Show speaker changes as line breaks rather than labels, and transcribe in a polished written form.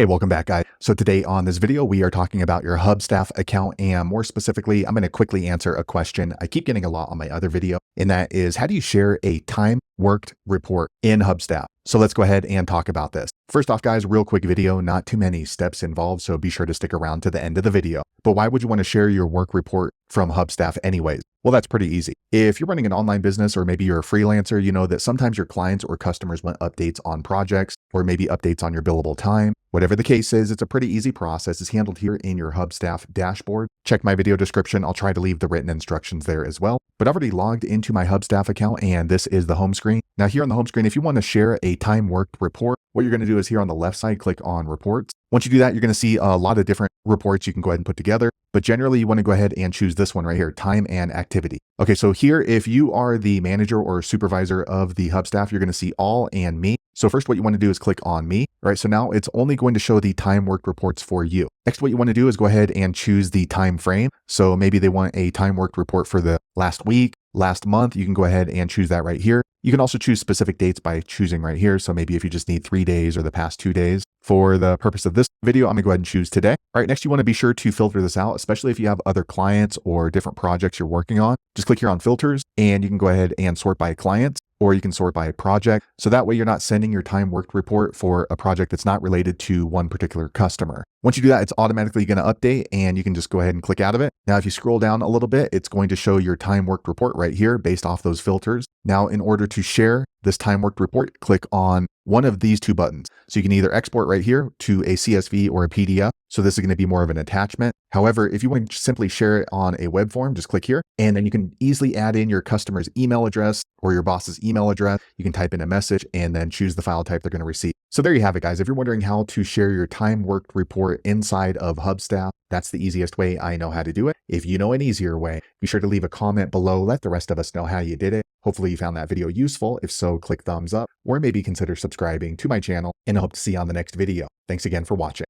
Hey, welcome back, guys. So today on this video, we are talking about your HubStaff account, and more specifically, I'm going to quickly answer a question I keep getting a lot on my other video, and that is, how do you share a time worked report in HubStaff? So let's go ahead and talk about this. First off, guys, real quick video, not too many steps involved, so be sure to stick around to the end of the video. But why would you want to share your work report from HubStaff anyways? Well, that's pretty easy. If you're running an online business or maybe you're a freelancer, you know that sometimes your clients or customers want updates on projects or maybe updates on your billable time. Whatever the case is, it's a pretty easy process. It's handled here in your HubStaff dashboard. Check my video description. I'll try to leave the written instructions there as well. But I've already logged into my HubStaff account, and this is the home screen. Now here on the home screen, if you want to share a time worked report, what you're going to do is here on the left side, click on reports. Once you do that, you're going to see a lot of different reports you can go ahead and put together. But generally, you want to go ahead and choose this one right here, time and activity. Okay, so here, if you are the manager or supervisor of the HubStaff, you're going to see all and me. So first, what you want to do is click on me. All right, so now it's only going to show the time worked reports for you. Next, what you want to do is go ahead and choose the time frame. So maybe they want a time worked report for the last week, last month. You can go ahead and choose that right here. You can also choose specific dates by choosing right here. So maybe if you just need 3 days or the past 2 days. For the purpose of this video, I'm gonna go ahead and choose today. All right, next you wanna be sure to filter this out, especially if you have other clients or different projects you're working on. Just click here on filters and you can go ahead and sort by clients, or you can sort by project. So that way you're not sending your time worked report for a project that's not related to one particular customer. Once you do that, it's automatically going to update and you can just go ahead and click out of it. Now, if you scroll down a little bit, it's going to show your time worked report right here based off those filters. Now, in order to share this time worked report, click on one of these two buttons. So you can either export right here to a CSV or a PDF. So this is going to be more of an attachment. However, if you want to simply share it on a web form, just click here and then you can easily add in your customer's email address or your boss's email address. You can type in a message and then choose the file type they're going to receive. So there you have it, guys. If you're wondering how to share your time worked report inside of HubStaff, that's the easiest way I know how to do it. If you know an easier way, be sure to leave a comment below. Let the rest of us know how you did it. Hopefully you found that video useful. If so, click thumbs up or maybe consider subscribing to my channel, and I hope to see you on the next video. Thanks again for watching.